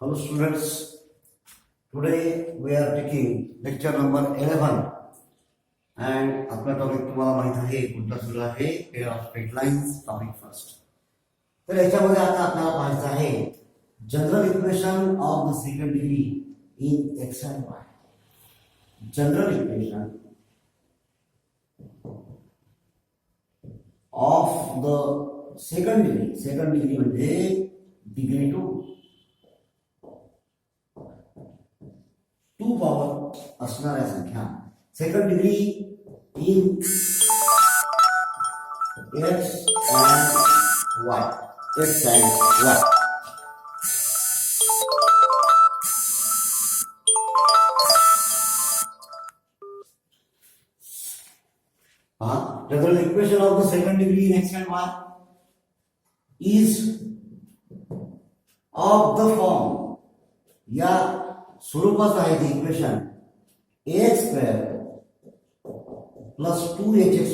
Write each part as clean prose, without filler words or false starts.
Hello students, today we are taking lecture number 11 and आपला topic तुम्हाला माहित आहे कोणता सुरू आहे pair of straight lines topic first. तर याच्यामध्ये आता आपल्याला पाहायचं आहे general equation of the second degree in x and Y. General equation of the second degree म्हणजे डिग्री 2 पॉवर असणाऱ्या संख्या second degree in x and Y. General equation of the second degree in x and y is of the form या स्वरूपाचं आहे ते equation ax square plus 2hxy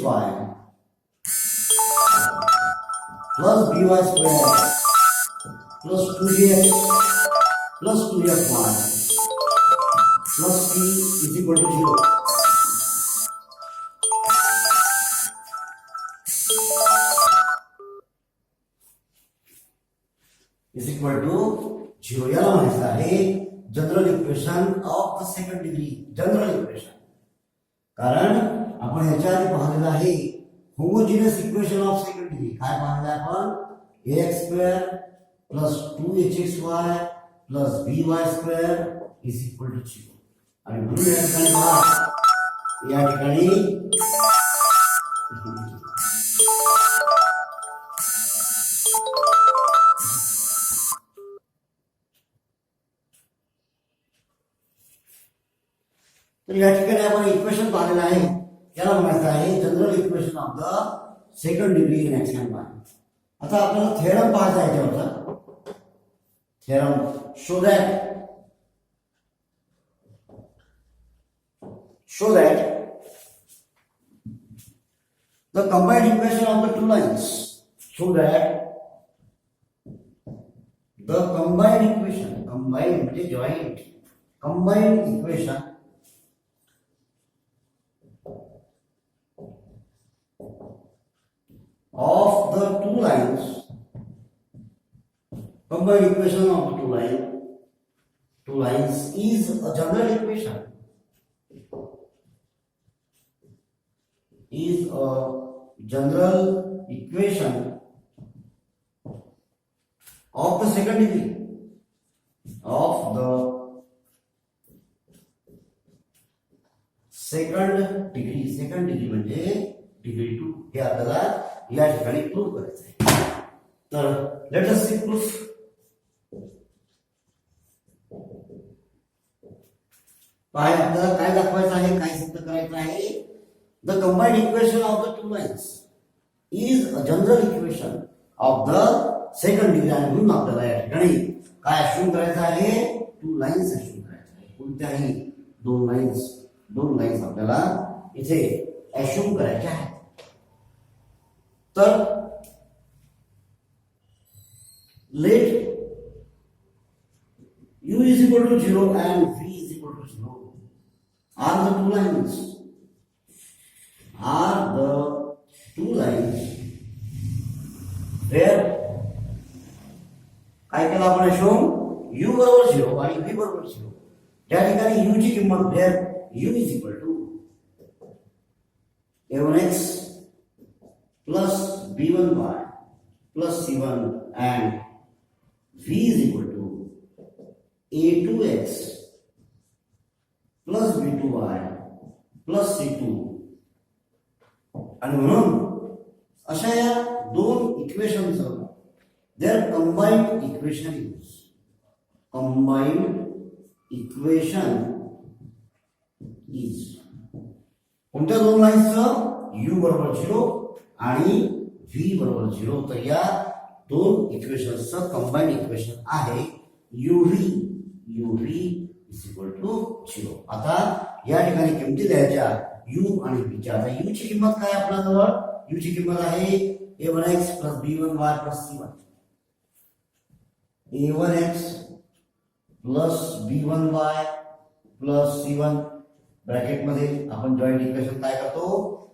plus by square plus 2gx plus 2fy plus t is equal to 0. Is equal to 0 याला म्हणायचं आहे general equation of the second degree. General equation कारण आपण ह्याच्या आधी पाहिलेलं आहे homogeneous equation of second degree. काय पाहिलं आपण ax square plus 2hxy plus by square is equal to 0. आणि म्हणून या ठिकाणी पहा या ठिकाणी तर या ठिकाणी आपण इक्वेशन पाहिलेलं आहे याला म्हणायचं आहे general equation of the second degree in x and y. आता आपल्याला थेरम पाहायचा आहे याच्यावरचा theorem show that the combined equation of the two lines show that the combined equation combined म्हणजे joint combined equation of the two lines, combined equation of the two lines is a general equation. Is a general equation of the second degree of the second degree म्हणजे degree 2 हे आपल्याला या ठिकाणी prove करायचं आहे. तर let us C proof. पाय आपल्याला काय दाखवायचं आहे काय सिद्ध करायचं आहे the combined equation of the two lines is a general equation of the second degree. आणि म्हणून आपल्याला या ठिकाणी काय अश्यूम करायचं आहे टू लाइन्स अश्यूम करायचं आहे. कोणत्याही दोन लाइन्स आपल्याला इथे अश्यूम करायच्या आहेत. तर late u is equal to 0 and v is equal to 0 are the two lines where काय केलं आपण शोम u बरोबर 0 आणि v बरोबर 0. त्या ठिकाणी u ची किंमत where u is equal to a1x plus b1y plus c1 and v is equal to a2x plus b2y plus c2. आणि म्हणून अशा या दोन इक्वेशनचं देअर कंबाइंड इक्वेशन इज कोणत्या दोन लाईन्सचं u बरोबर 0 आणि v बरोबर 0. तर या दोन इक्वेशनचं कंबाइंड इक्वेशन आहे uv इज इक्वल टू 0. आता या ठिकाणी किमती द्यायच्या u आणि v च्या. आता u ची किंमत काय आपल्याजवळ u ची किंमत आहे a1x plus b1y plus c1. a1x plus B1y plus C1 ब्रॅकेटमध्ये आपण जॉईंट इक्वेशन काय करतो,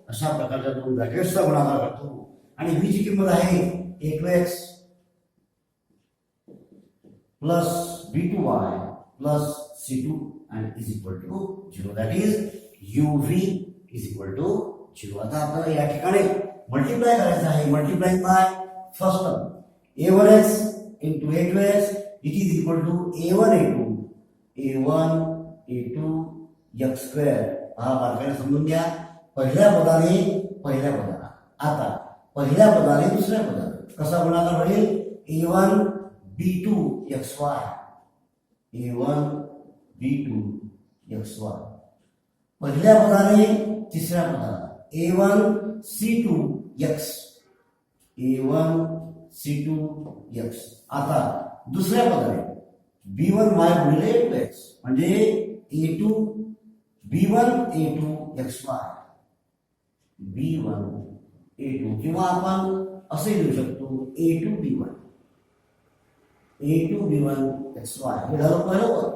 अशा प्रकारच्या दोन ब्रॅकेट्सचा गुणाकार करतो आणि v ची किंमत आहे a2x plus b2y plus c2 and is equal to 0. That is uv is equal to 0. आता आपल्याला या ठिकाणी मल्टिप्लाय करायचं आहे. Multiplying by first term a1x into a2x it is equal to a1 a2 x square. हा बारकाईने समजून घ्या. पहिल्या पदाने पहिल्या पदाला, आता पहिल्या पदाने दुसऱ्या पदाला कसा गुणाकार होईल, a1 b2 xy a1 b2 xy. पहिल्या पदाने तिसऱ्या पदाला a1 c2 x a1 c2 x. आता दुसऱ्या पदाने b1y गुणिले a2x म्हणजे a2 b1 a2 xy b1 a2 किंवा आपण असे लिहू शकतो a2 b1 xy. हे झालं पहिलं पद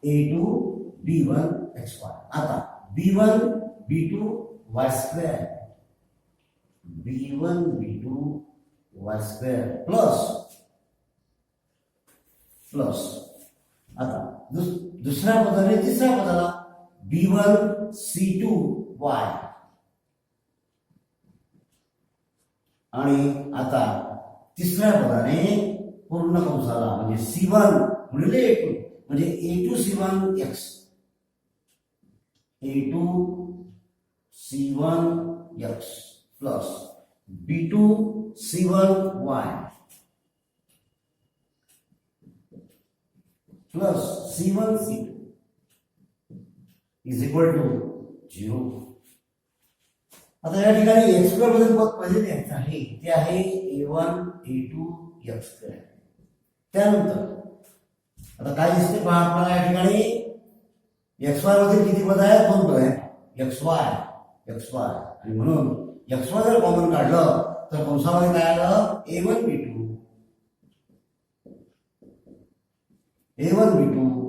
a2 b1 xy. आता b1 b2 y square b1 b2 y square plus आता दुसऱ्या पदाने तिसऱ्या पदाला b1 c2 y आणि आता तिसऱ्या पदाने पूर्ण कंसाला म्हणजे c1 गुणिले a2 म्हणजे a2 c1 x a2 c1 x plus b2 c1 y plus c1 c2 is equal to 0. आता या ठिकाणी x स्क्वेअर मधील पद पहिले लिहायचं आहे, ते आहे a1 a2 x स्क्वेअर. त्यानंतर आता काय दिसते पहा आपल्याला या ठिकाणी xy मधील किती पद आहेत, दोन पद आहेत xy आणि म्हणून xy जर कॉमन काढलं तर कंसामध्ये काय आलं a1 b2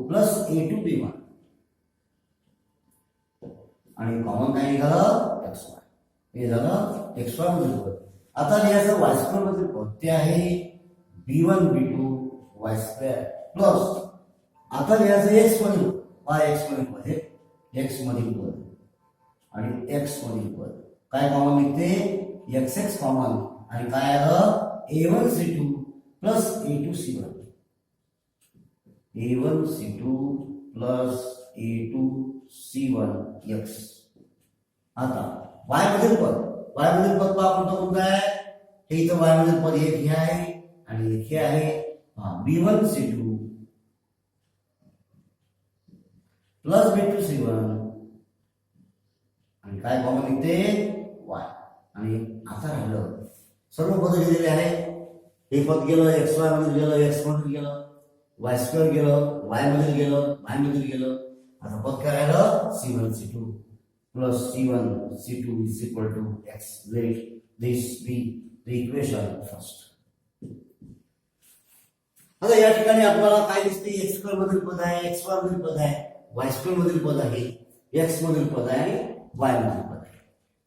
plus a2 b1 आणि कॉमन काय निघालं xy. हे झालं xy मधील पद. आता लिहायचं y स्क्वेअर मधील पद, ते आहे b1 b2 y square plus आता लिहायचं x मधील x मधील पद, x मधील पद आणि x मधील पद काय कॉमन निघते xx कॉमन आणि काय आलं a1 c2 plus a2 c1 a1 c2 plus a2 c1 x. आता y मधील पद आपण कोणतं आहे, हे इथं y मधील पद एक हे आहे आणि एक हे आहे b1 c2 plus b2 c1 आणि काय कॉमन निघते y. आणि आता राहिलं सर्व पद दिलेले आहे. हे पद गेलं xy मध्ये गेलं, x मध्ये गेलं, y स्क्वेअर गेलं, y मध्ये गेलं, y मध्ये गेलं. आता पद काय राहिलं c1 c2 plus c1 c2 is equal to x. Let this be the equation first. आता या ठिकाणी आपल्याला काय दिसते, x स्क्वेअर मधील पद आहे, x स्क्वेअर मधील पद आहे, y स्क्वेअर मधील पद आहे, x मधील पद आहे आणि y मधील पद आहे.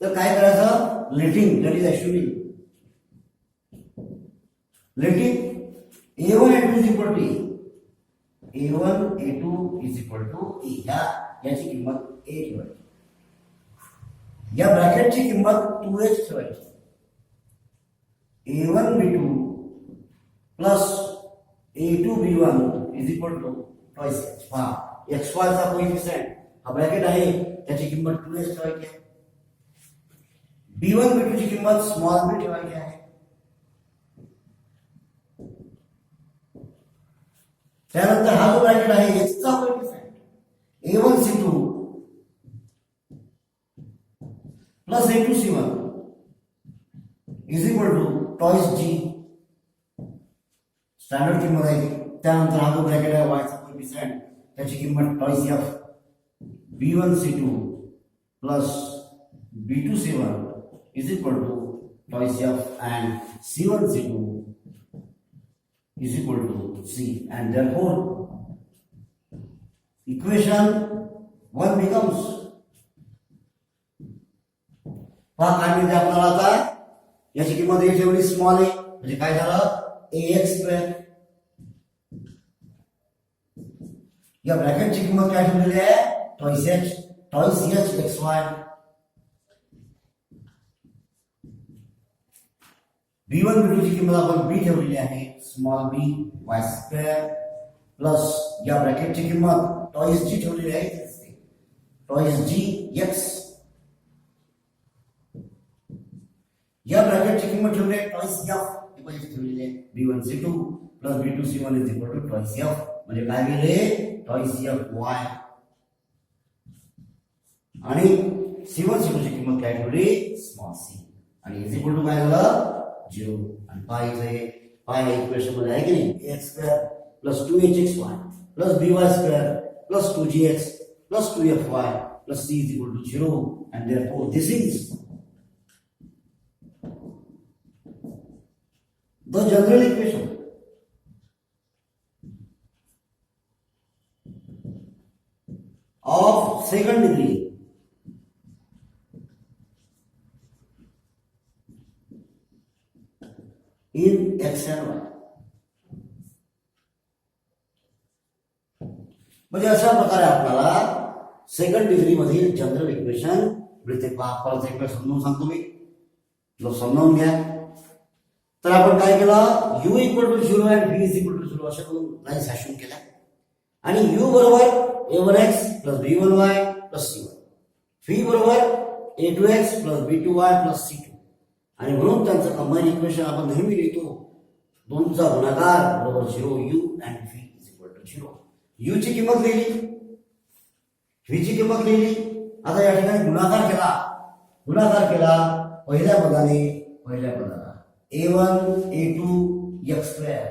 तर काय करायचं, letting that is assuming letting a1 a2 is equal to a1 a2 is equal to a. याची किंमत a ठेवायची, या ब्रॅकेटची किंमत 2h ठेवायची. a1 b2 plus a2 b1 is equal to twice h. पहा xy चा कोएफिशिएंट हा ब्रॅकेट आहे, त्याची किंमत 2h ठेवायची आहे. b1 b2 ची किंमत स्मॉल b ठेवायची आहे. त्यानंतर हा जो ब्रॅकेट आहे x चा coefficient a1 c2 plus a2 c1 is equal to twice g. Standard किंमत आहे. त्यानंतर हा जो ब्रॅकेट आहे y चा कोएफिशिएंट, त्याची किंमत twice f b1 c2 plus b2 c1 is equal to twice f and c1 c2 is equal to c, and therefore equation 1 becomes, पहा काय मिळते आपल्याला आता, याची किंमत एक ठेवली स्मॉल a म्हणजे काय झालं ax स्क्वेअर, या ब्रॅकेटची किंमत काय ठेवलेली आहे toys h xy, b1 b2 ची किंमत आपण b ठेवलेली आहे small b y square plus या ब्रॅकेटची किंमत टॉइस g ठेवलेली आहे टॉइस g x, या ब्रॅकेटची किंमत ठेवली आहे टॉइस f ठेवलेली आहे b1 c2 plus b2 c1 is equal to twice f म्हणजे काय गेले टॉइस f y, आणि c1 c2 ची किंमत काय ठेवली स्मॉल c आणि इज इक्वल टू काय झालं 0, आणि पाय इथे पाय इक्वेशन मध्ये आहे की नाही ax square plus 2hxy plus by square plus 2gx plus 2fy plus c is equal to 0, and therefore this is the general equation of second degree in x and y. म्हणजे अशा प्रकारे आपल्याला second degree मधील general equation मिळते. परत एक वेळ समजावून सांगतो मी, लोक समजावून घ्या. तर आपण काय केलं u इक्वल टू 0 आणि v इज इक्वल टू 0 अशा करून लाईन्स हॅशिंग केल्या, आणि u बरोबर a1x plus b1y plus c1, v बरोबर a2x plus b2y plus c2, आणि म्हणून त्यांचं कंबाईन इक्वेशन आपण नेहमी लिहितो दोनचा गुणाकार बरोबर 0 u and v is equal to 0. u ची किंमत लिहिली, v ची किंमत लिहिली. आता या ठिकाणी गुणाकार केला पहिल्या पदाला a1 a2 x स्क्वेअर,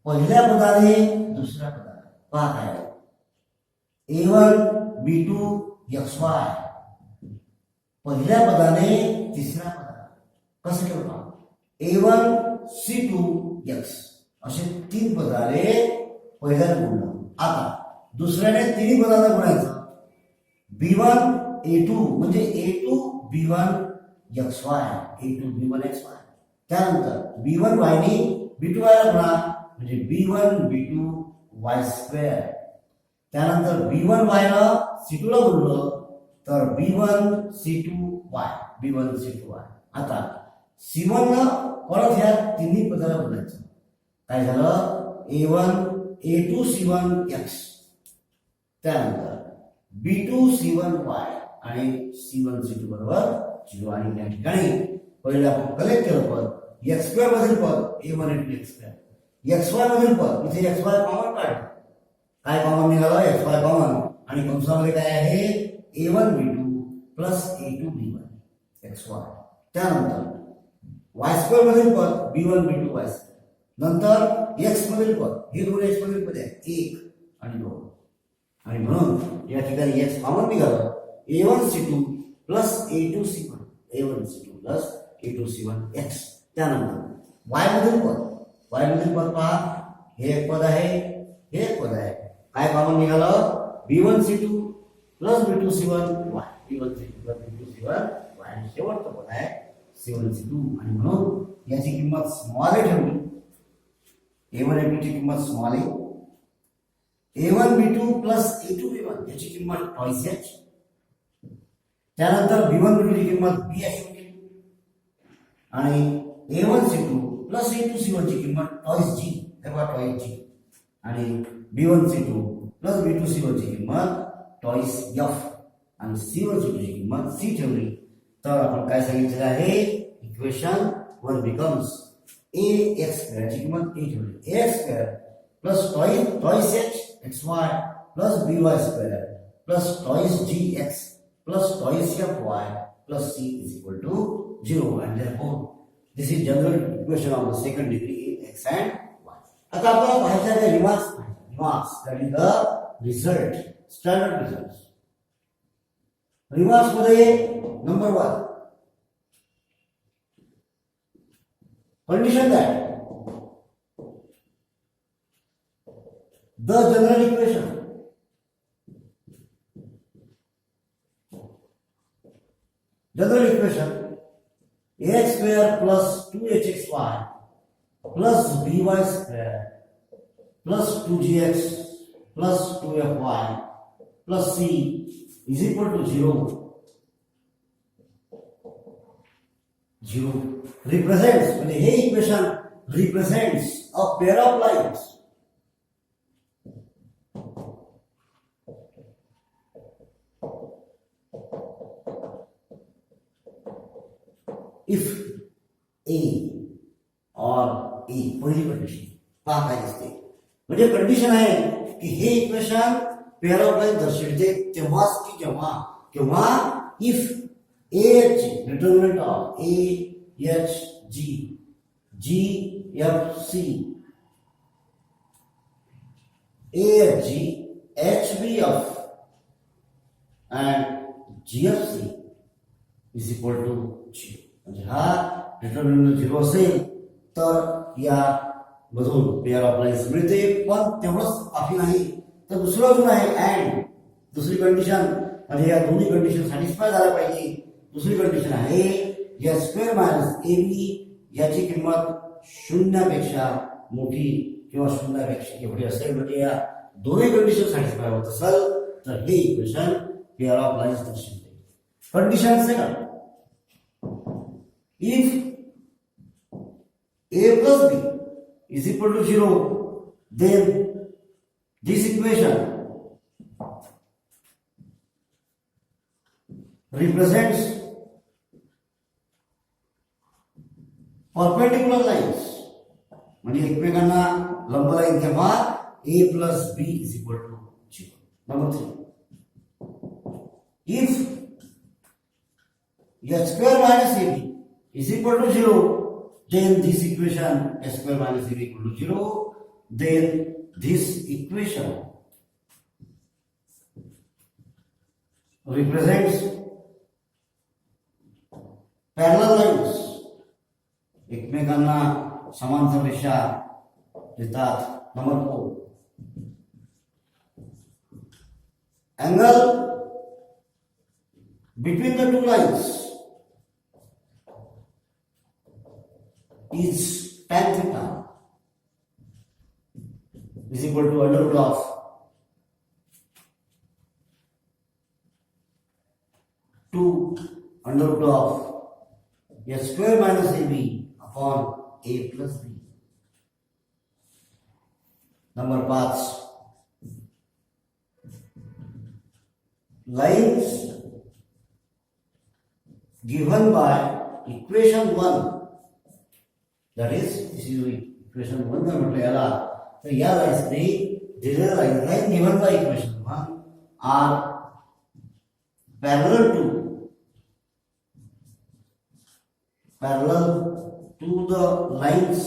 पहिल्या पदाने दुसऱ्या पदाला पहा काय a1 b2 xy, पहिल्या पदाने तिसऱ्या पदाला कसं केलं पहा a1 c2 x, असे तीन पदाले पहिल्याने गुणलं. आता दुसऱ्याने तिन्ही पदांना गुणायचं, b1 a2 म्हणजे a2 b1 xy a2 b1 xy, त्यानंतर b1 y ने b2 y ला गुणा म्हणजे b1 b2 y स्क्वेअर, त्यानंतर b1 y ला c2 ला गुणलं तर b1 c2 y b1 c2 y. आता c1 ला परत ह्या तिन्ही पदाला गुणायचं, काय झालं a1 a2 c1 x, त्यानंतर b2 c1 y आणि c1 c2 बरोबर 0, आणि या ठिकाणी पहिले आपण कलेक्ट केलं पद x स्क्वेअर मधील पद a1 a2 x square, xy मधील पद इथे xy कॉमन काढलं, काय कॉमन निघालं xy कॉमन, आणि कंसामध्ये काय आहे a1 b2 plus a2 b1 xy, त्यानंतर y स्क्वेअर मधील पद b1 b2 y स्क्वेअर, नंतर x मधील पद हे दोन x मधील पद आहे 1 आणि 2, आणि म्हणून या ठिकाणी x कॉमन निघालं a1 c2 plus a2 c1 a1 c2 plus a2 c1 x, त्यानंतर y मधील पद पहा हे एक पद आहे हे एक पद आहे, काय कॉमन निघालं b1 c2 plus b2 c1 y b1 c2 plus b2 c1 y, आणि शेवटचं पद आहे c1 c2, आणि म्हणून याची किंमत स्मॉल a ठेवली, a1 a2 ची किंमत small a, a1 b2 plus a2 b1 याची किंमत टॉइस h, त्यानंतर b1 b2 ची किंमत b अशी केली, आणि a1 c2 plus a2 c1 ची किंमत टॉइस g टॉइस g, आणि b1 c2 plus b2 c1 ची किंमत टॉइस f, आणि c1 c2 ची किंमत c ठेवली. तर आपण काय सांगितलेलं आहे इक्वेशन 1 बिकम्स ax स्क्वेअर ची किंमत a ठेवली, ax square plus twice h xy plus by square plus twice gx plus twice fy plus c is equal to 0, and therefore this is general equation of the second degree in x and y. आता आपल्याला पाहायचं आहे remarks, that is the result, standard results. Remarks मध्ये number 1, condition that the general equation General equation ax square plus 2hxy plus by square plus 2gx plus 2fy plus c is equal to 0. 0 represents, when a equation represents a pair of lines. If A or A पहिली condition पहा काय दिसते, म्हणजे condition आहे की हे equation pair of line दर्शवते तेव्हाच की जेव्हा if H determinant of A H G F C H G H B F and G F C is equal to 0. म्हणजे हा डिटर्मिनंट 0 असेल तर या मधून पेअर ऑफ लाईन्स मिळते. पण तेवढंच काफी नाही, तर दुसरं अजून आहे अँड दुसरी कंडिशन, म्हणजे या दोन्ही कंडिशन सॅटिस्फाय झाल्या पाहिजे. दुसरी कंडिशन आहे या स्क्वेअर मायनस ए बी याची किंमत शून्यापेक्षा मोठी किंवा शून्यापेक्षा एवढी असेल. म्हणजे या दोन्ही कंडिशन सॅटिस्फाय होत असेल तर हे इक्वेशन पेअर ऑफ लाईन्स दर्शवते. Condition second, if a plus b is equal to 0, then this equation represents perpendicular lines. म्हणजे एकमेकांना लंब लाईन तेव्हा a plus b is equal to 0. Number 3, if a square minus ab is equal to 0, then this equation a square minus b equal to 0, then this equation represents parallel lines. एकमेकांना समांतर रेषा देतात. Number 4, angle between the two lines is tan theta is equal to under root of under root of a square minus ab upon a plus b. Number 5, lines given by equation 1, that is this is equation 1 का म्हटलं याला, तर या लाईन्सने दिलेल्या line given by equation 1 are parallel to the lines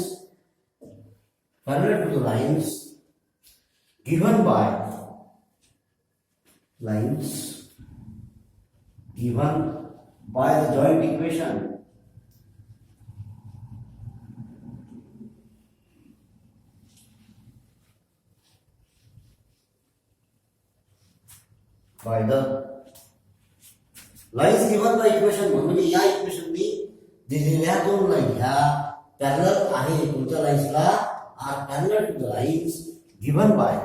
given by the joint equation by the lines given by equation 1. म्हणजे या इक्वेशननी दिलेल्या दोन लाईन ह्या पॅरलल आहे. कोणत्या लाईन्सला? Are parallel to the lines given by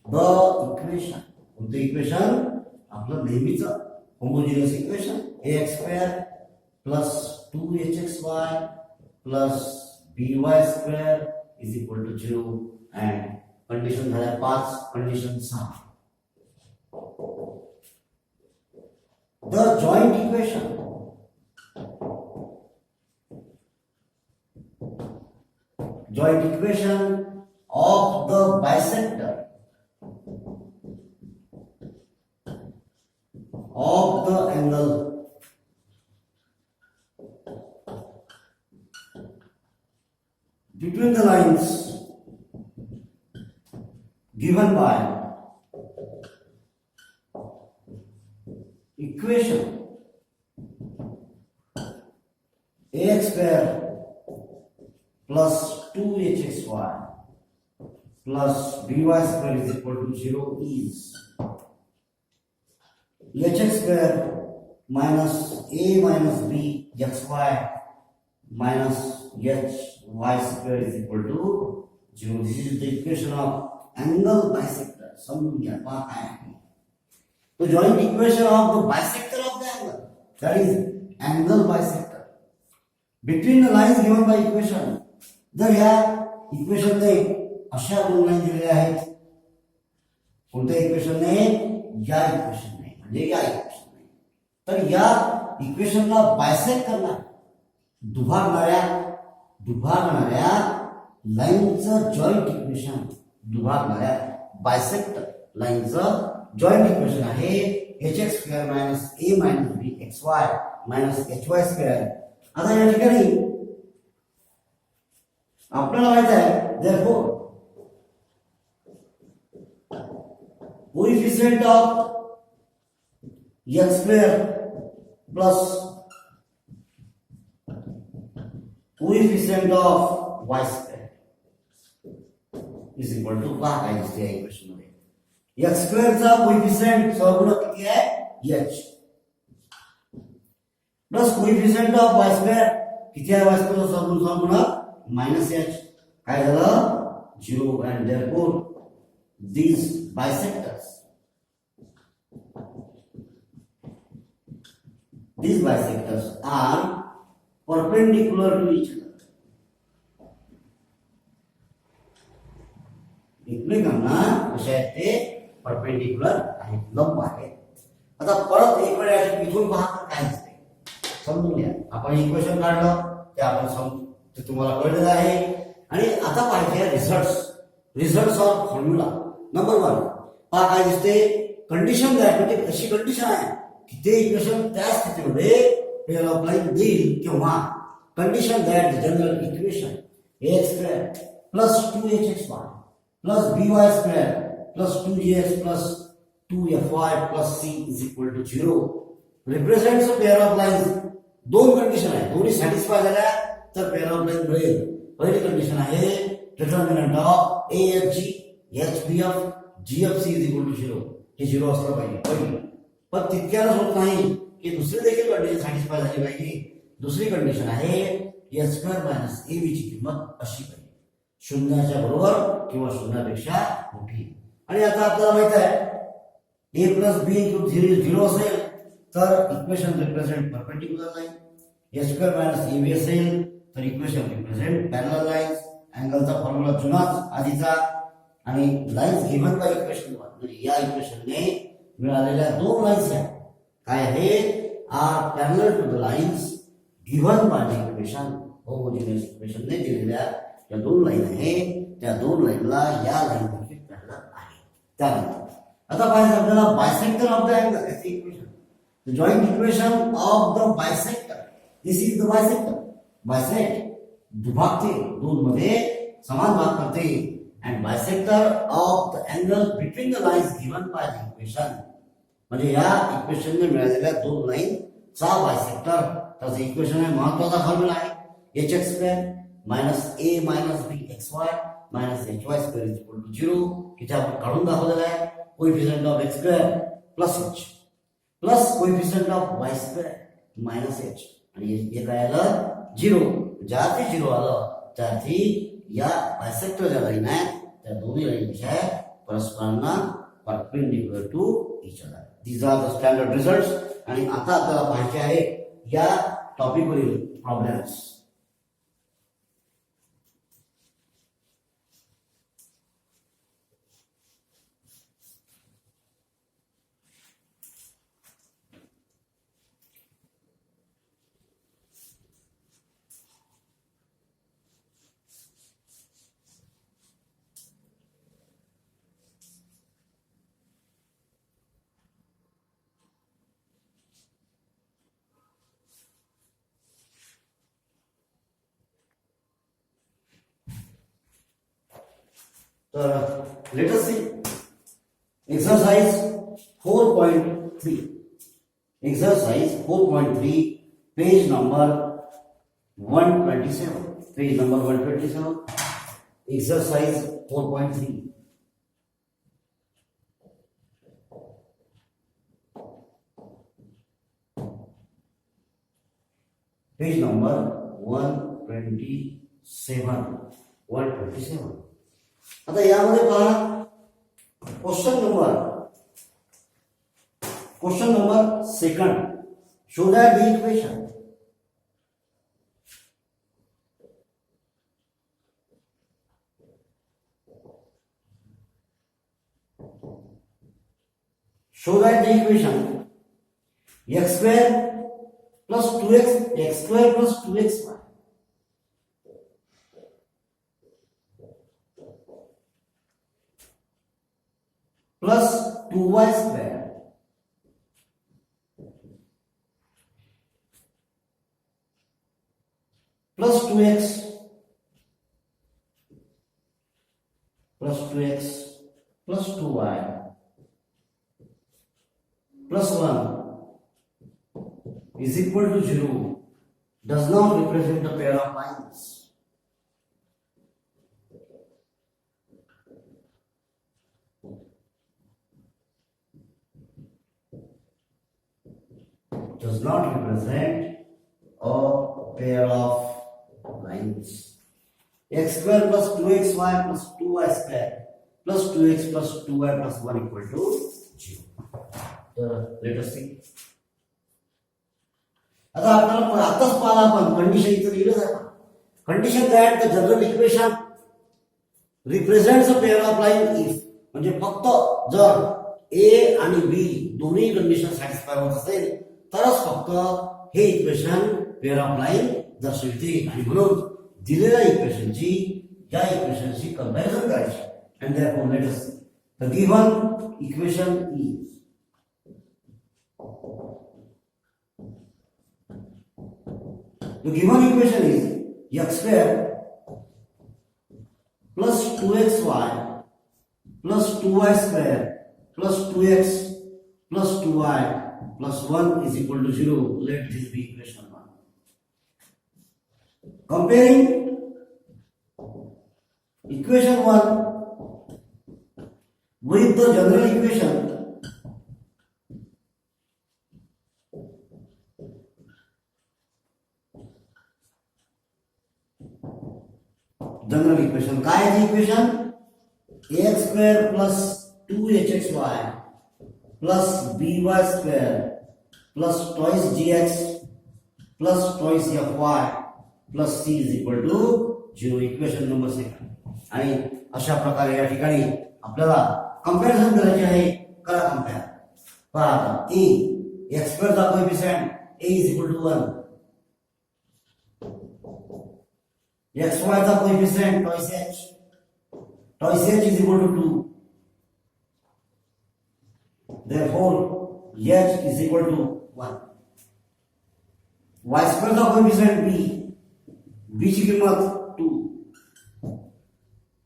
the equation. कोणतं equation? आपलं नेहमीच homogeneous equation ax square plus 2hxy plus by square is equal to 0. and condition झाल्या 5, condition 6. the joint equation of the bisector of the angle between the lines given by equation ax square plus 2hxy plus by square is equal to 0 is hx square minus a minus b xy minus hy square is equal to 0. This is the equation of angle bisector. समजून घ्या पहा काय आहे. तो joint equation of the bisector of the angle, that is angle bisector between the lines given by equation. जर या equation ने अशा दोन लाईन दिलेल्या आहेत, कोणत्या इक्वेशन ने? या इक्वेशन ने, म्हणजे या इक्वेशन ने. तर या इक्वेशनला बायसेक्ट करणार, दुभागणाऱ्या लाईनचं जॉईंट इक्वेशन, दुभागणाऱ्या बायसेक्टर लाईनचं जॉईंट इक्वेशन आहे hx square minus a minus b xy minus hy square. आता या ठिकाणी आपल्याला माहित आहे therefore coefficient of x square plus coefficient of y square is equal to काय आहे या इक्वेशन मध्ये? x स्क्वेअर चा कोएफिशिएंट सहगुणक किती आहे? h plus coefficient of y square किती आहे? y स्क्वेअर चा सहगुणक माइनस h. काय झालं? 0. and therefore these bisectors are perpendicular to each other. एकमेकांना कशा आहेत ते? परपेंडिक्युलर आहेत, लंब आहेत. आता परत एक वेळ इथून पाहता काय दिसते समजून घ्या. आपण इक्वेशन काढलं ते आपण ते तुम्हाला कळलेलं आहे. आणि आता पाहिजे रिझल्ट्स ऑफ फॉर्म्युला. नंबर 1 पहा काय दिसते? कंडिशन द्या, म्हणजे अशी कंडिशन आहे की ते इक्वेशन त्या स्थितीमध्ये पेअर ऑफ लाईन देईल किंवा condition that general equation ax square plus 2hxy plus by square plus 2gx plus 2fy plus c is equal to 0 represents a pair of lines. दोन कंडिशन आहे, दोन्ही सॅटिस्फाय झाल्या तर pair of line मिळेल. पहिली condition आहे determinant of AFG HBF GFC is equal to 0. हे 0 असलं पाहिजे पहिली. पण तितक्याच होत नाही की दुसरी देखील कंडिशन सॅटिस्फाय झाली पाहिजे. दुसरी कंडिशन आहे h स्क्वेअर मायनस ab ची किंमत अशी पाहिजे, शून्याच्या बरोबर किंवा शून्यापेक्षा मोठी. आणि आता आपल्याला माहित आहे a प्लस b इक्वल 0 असेल तर equation represent perpendicular line. h square minus ab असेल तर इक्वेशन रिप्रेझेंट पॅरलल लाईन्स. अँगलचा फॉर्म्युला जुनाच आधीचा. आणि लाईन्स गिव्हन बाय इक्वेशन 1, म्हणजे या इक्वेशनने मिळालेल्या दोन लाईन्स आहेत काय आहे? Are parallel to the lines given by the equation. Homogeneous इक्वेशनने दिलेल्या या दोन लाईन आहे, त्या दोन लाईनला या लाईन देखील पॅरलल आहे. त्यानंतर आता पाहिजे आपल्याला bisector of the angle. Equation the joint equation of the bisector. This is the bisector. Bisect दुभागते, दोन मध्ये समान भाग करते. and bisector of the angle between the lines given by the equation. म्हणजे या इक्वेशनने मिळालेल्या दोन लाईन चा बायसेक्टर. त्याचं इक्वेशन आहे, महत्वाचा फॉर्म्युला आहे hx square minus a minus b xy minus hy square is equal to 0. इथे आपण काढून दाखवलेला आहे coefficient of x square plus h plus coefficient of y square minus h. आणि हे काय आलं? 0. ज्यार्थी 0 आलं त्यार्थी या बायसेक्टर ज्या लाईन आहेत त्या दोन्ही लाईनच्या परस्परांना perpendicular to each other. These are the standard results. आणि आता आपल्याला पाहायचे आहे या टॉपिक वरील problems. Let us see exercise 4.3. Exercise 4.3, page number 127. Page number 127. Exercise 4.3. Page number 127. आता यामध्ये पहा question number second. Show that the equation. Show that the equation x square plus 2x plus 2xy plus 2y square plus 2x plus 2y plus 1 is equal to 0 does not represent a pair of lines. Does not represent a pair of lines. X square plus 2xy plus 2y square plus 2x plus 2y plus 1 equal to 0. Let us see. आता आपल्याला आताच पाहिला आपण condition इथं लिहिलं आहे. Condition that the general equation represents a pair of line if, म्हणजे फक्त जर ए आणि बी दोन्ही कंडिशन सॅटिस्फाय होत असेल तरच फक्त हे इक्वेशन पेअर ऑफ लाईन दर्शविते. आणि म्हणून दिलेल्या इक्वेशनची या इक्वेशनशी कंपॅरिझन करायची. And therefore let us see the given equation is the given equation is x square plus 2xy plus 2y square plus 2x plus 2y plus 1 is equal to 0. Let this be equation 1. Comparing equation 1 with the general equation, general equation काय आहे? Equation ax square plus 2hxy plus by square plus twice gx plus twice fy plus c is equal to 0. Equation number second. आणि अशा प्रकारे या ठिकाणी आपल्याला comparison करायचे आहे. करा कंपेअर. पहा आता a x square चा coefficient a is equal to 1, xy चा coefficient twice h is equal to 2, therefore h is equal to 1. y square चा कोएफिशिएंट b ची किंमत 2,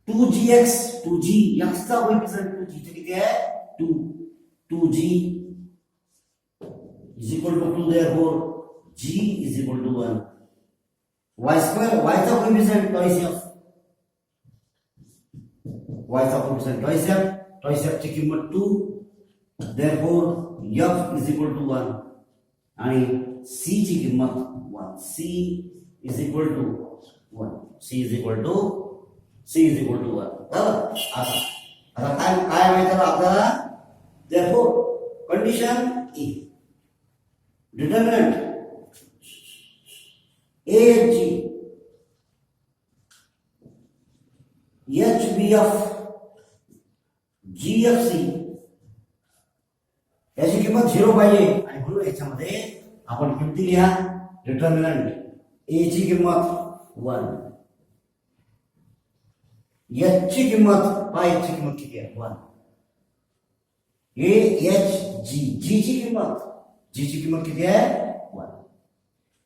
2gx 2g x चा कोएफिशिएंट 2g चे किती आहे 2, 2g is equal to 2, therefore g is equal to 1. y square y चा coefficient twice f, y चा coefficient twice f ची किंमत 2, therefore f is equal to 1. आणि c ची किंमत 1, c is equal to 1, c is equal to 1. आता काय माहिती आहे आपल्याला? therefore condition e determinant AG HBF GFC याची किंमत 0 पाहिजे. आणि म्हणून याच्यामध्ये आपण किमती लिहा. डिटर्मिनंट A ची किंमत 1, H ची किंमत ची किंमत किती आहे 1, AHG G ची किंमत किती आहे 1,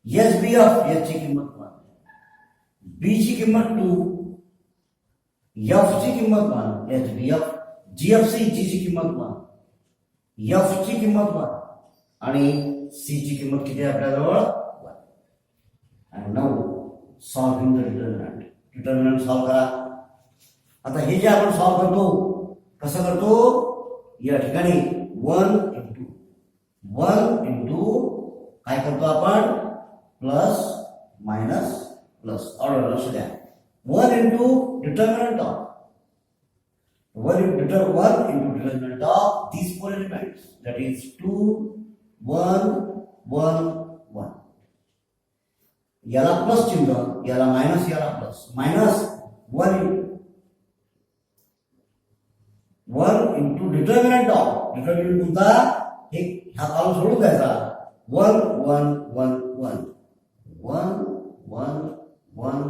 SBF H ची किंमत 1, B ची किंमत 2, F ची किंमत 1, HBF GFC G ची किंमत 1, F ची किंमत 1 आणि C ची किंमत किती आहे आपल्याजवळ 1. आणि now solving the determinant solve करा. आता हे जे आपण सॉल्व करतो कसं करतो? या ठिकाणी 1 इंटू काय करतो आपण प्लस मायनस प्लस. ऑर्डर लक्ष द्या. 1 into determinant of 1 into determinant of these four elements, that is 2 1 1 1. याला प्लस चिन्ह, याला मायनस, याला plus. Minus 1 into determinant of, determinant कोणता, हे हा कॉलम सोडून द्यायचा. 1 1 1 1 1 1 1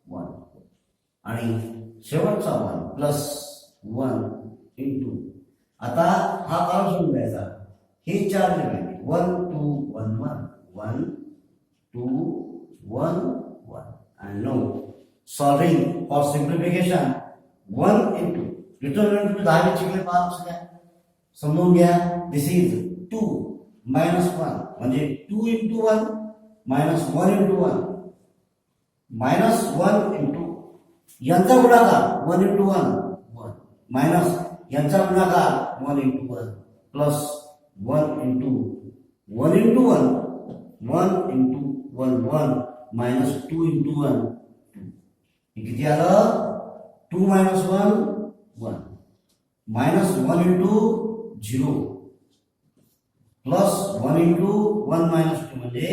1 आणि शेवटचा 1 प्लस 1 इंटू. आता हा कॉलम सोडून द्यायचा. हे चार element 1 2 1 1 1 2 1 1. and now solving for simplification 1 into determinant to 10 Chicalim pass द्या. समजून घ्या. दिस इज 2 minus 1 म्हणजे 2 into 1 minus 1 into 1 minus 1 into यांचा गुणाकार 1 into 1 1 minus यांचा गुणाकार 1 into 1 plus 1 into 1 into 1 1 into 1 1 minus 2 into 1 2. हे किती आलं? 2 minus 1 1 minus 1 into 0 plus 1 into 1 minus 2 म्हणजे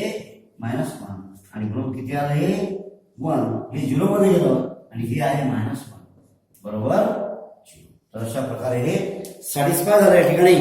minus 1 आणि बरोबर किती आलं? हे 1 हे 0 मध्ये गेलं आणि हे आहे -1 बरोबर 0. तर अशा प्रकारे हे सॅटिस्फाय झालं या ठिकाणी.